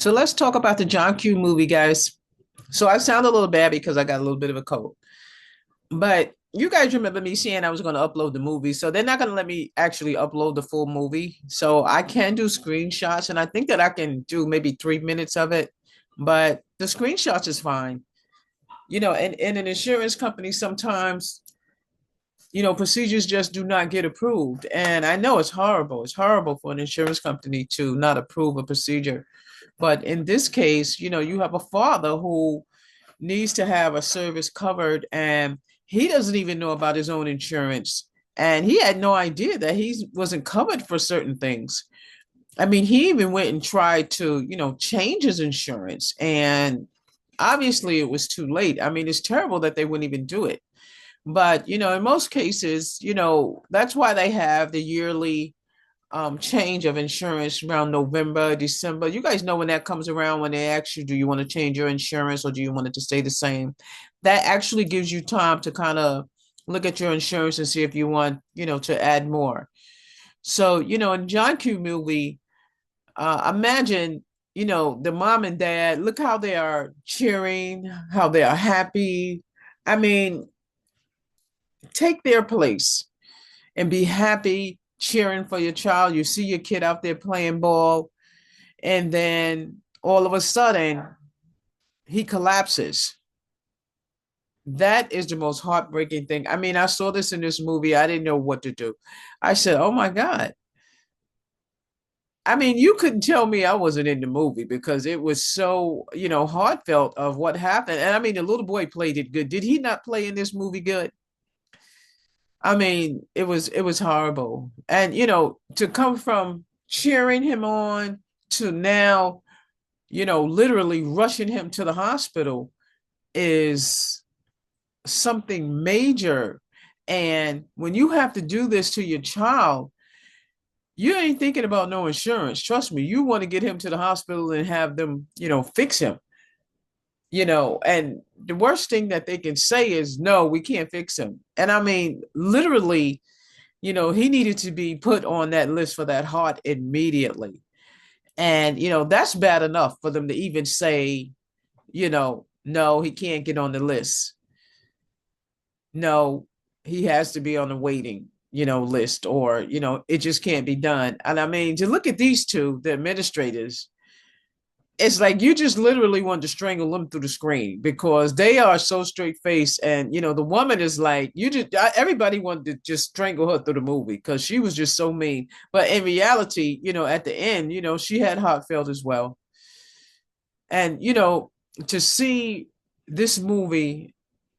So let's talk about the John Q movie, guys. So I sound a little bad because I got a little bit of a cold. But you guys remember me saying I was going to upload the movie. So they're not going to let me actually upload the full movie. So I can do screenshots, and I think that I can do maybe 3 minutes of it. But the screenshots is fine. And in an insurance company, sometimes, procedures just do not get approved. And I know it's horrible. It's horrible for an insurance company to not approve a procedure. But in this case, you have a father who needs to have a service covered, and he doesn't even know about his own insurance. And he had no idea that he wasn't covered for certain things. I mean, he even went and tried to, change his insurance. And obviously it was too late. I mean, it's terrible that they wouldn't even do it. But, in most cases, that's why they have the yearly change of insurance around November, December. You guys know when that comes around, when they ask you, do you want to change your insurance or do you want it to stay the same? That actually gives you time to kind of look at your insurance and see if you want, to add more. So, in John Q movie, imagine, the mom and dad, look how they are cheering, how they are happy. I mean, take their place and be happy cheering for your child. You see your kid out there playing ball, and then all of a sudden he collapses. That is the most heartbreaking thing. I mean, I saw this in this movie. I didn't know what to do. I said, "Oh my God." I mean, you couldn't tell me I wasn't in the movie because it was so, heartfelt of what happened. And I mean, the little boy played it good. Did he not play in this movie good? I mean, it was horrible. And to come from cheering him on to now, literally rushing him to the hospital is something major. And when you have to do this to your child, you ain't thinking about no insurance. Trust me, you want to get him to the hospital and have them, fix him. And the worst thing that they can say is, no, we can't fix him. And I mean, literally, he needed to be put on that list for that heart immediately. And, that's bad enough for them to even say, no, he can't get on the list. No, he has to be on the waiting, list, or, it just can't be done. And I mean, to look at these two, the administrators, it's like you just literally want to strangle them through the screen because they are so straight faced. And, the woman is like, everybody wanted to just strangle her through the movie because she was just so mean. But in reality, at the end, she had heartfelt as well. And, to see this movie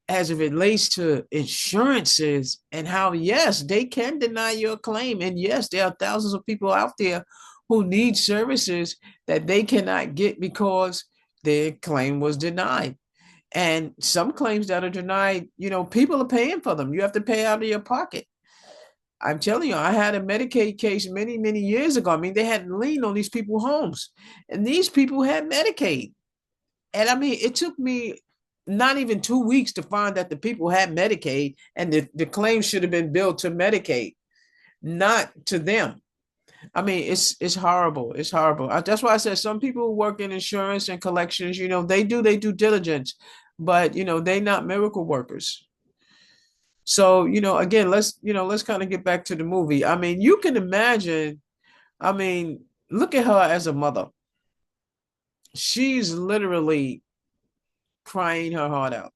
as it relates to insurances and how, yes, they can deny your claim. And yes, there are thousands of people out there who need services that they cannot get because their claim was denied. And some claims that are denied, people are paying for them. You have to pay out of your pocket. I'm telling you, I had a Medicaid case many, many years ago. I mean, they had lien on these people's homes, and these people had Medicaid. And I mean, it took me not even 2 weeks to find that the people had Medicaid, and the claim should have been billed to Medicaid, not to them. I mean, it's horrible. It's horrible. That's why I said some people who work in insurance and collections, they do diligence, but they not miracle workers. So, again, let's kind of get back to the movie. I mean, you can imagine, I mean, look at her as a mother. She's literally crying her heart out,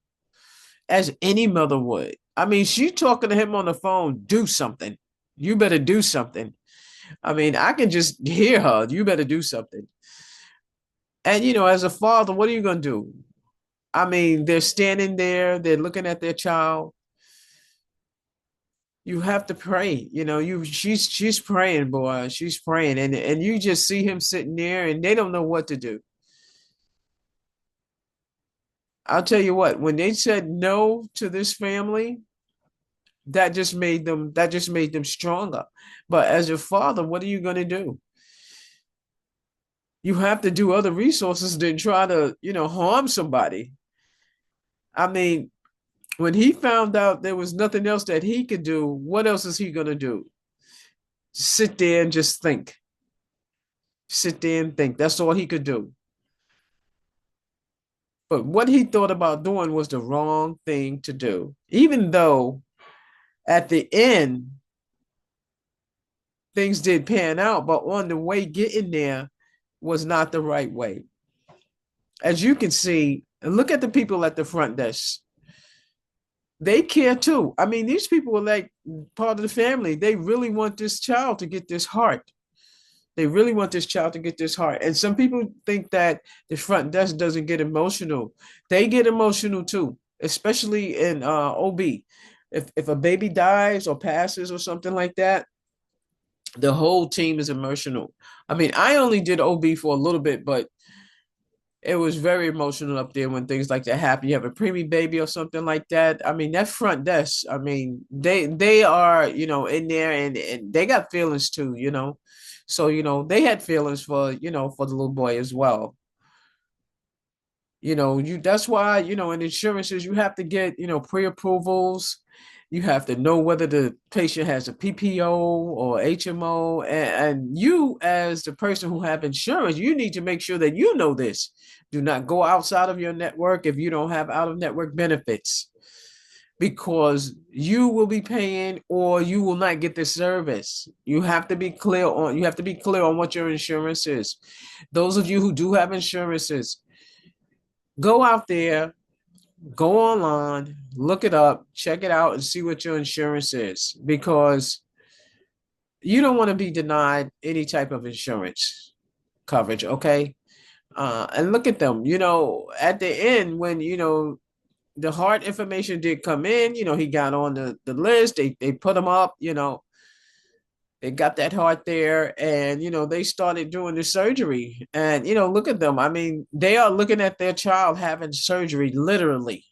as any mother would. I mean, she's talking to him on the phone, do something. You better do something. I mean, I can just hear her, you better do something. And, as a father, what are you going to do? I mean, they're standing there, they're looking at their child. You have to pray, she's praying, boy. She's praying. And you just see him sitting there and they don't know what to do. I'll tell you what, when they said no to this family, that just made them stronger. But as a father, what are you going to do? You have to do other resources than try to, harm somebody. I mean, when he found out there was nothing else that he could do, what else is he going to do? Sit there and just think. Sit there and think. That's all he could do. But what he thought about doing was the wrong thing to do, even though at the end things did pan out, but on the way getting there was not the right way. As you can see, and look at the people at the front desk. They care too. I mean, these people are like part of the family. They really want this child to get this heart. They really want this child to get this heart. And some people think that the front desk doesn't get emotional. They get emotional too, especially in OB. If a baby dies or passes or something like that, the whole team is emotional. I mean, I only did OB for a little bit, but it was very emotional up there when things like that happen. You have a preemie baby or something like that. I mean, that front desk, I mean, they are, in there and they got feelings too. So, they had feelings for the little boy as well. That's why, in insurances, you have to get, pre-approvals. You have to know whether the patient has a PPO or HMO. And you, as the person who have insurance, you need to make sure that you know this. Do not go outside of your network if you don't have out-of-network benefits, because you will be paying or you will not get the service. You have to be clear on what your insurance is. Those of you who do have insurances, go out there, go online, look it up, check it out, and see what your insurance is, because you don't want to be denied any type of insurance coverage, okay? And look at them, at the end when, the heart information did come in, he got on the list, they put him up, they got that heart there, and they started doing the surgery. And look at them. I mean, they are looking at their child having surgery literally.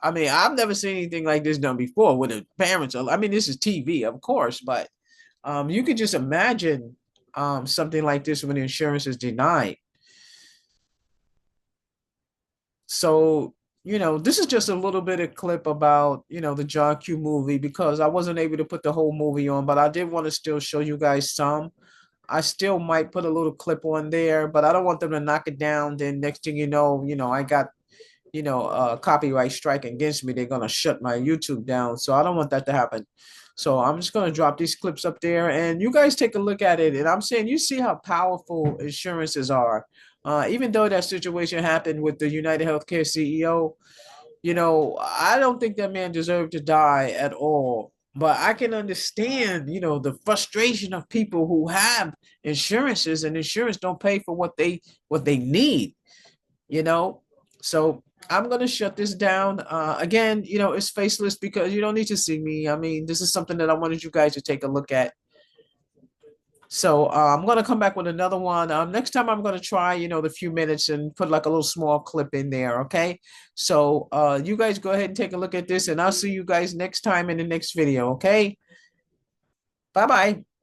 I mean, I've never seen anything like this done before with the parents. I mean, this is TV, of course, but you could just imagine something like this when insurance is denied. So, this is just a little bit of clip about, the John Q movie, because I wasn't able to put the whole movie on, but I did want to still show you guys some. I still might put a little clip on there, but I don't want them to knock it down. Then next thing I got, a copyright strike against me. They're gonna shut my YouTube down. So I don't want that to happen. So I'm just gonna drop these clips up there, and you guys take a look at it. And I'm saying, you see how powerful insurances are. Even though that situation happened with the United Healthcare CEO, I don't think that man deserved to die at all. But I can understand, the frustration of people who have insurances, and insurance don't pay for what they need, you know. So I'm gonna shut this down. Again, it's faceless because you don't need to see me. I mean, this is something that I wanted you guys to take a look at. So I'm gonna come back with another one. Next time I'm gonna try, the few minutes and put like a little small clip in there. Okay. So you guys go ahead and take a look at this, and I'll see you guys next time in the next video. Okay. Bye bye.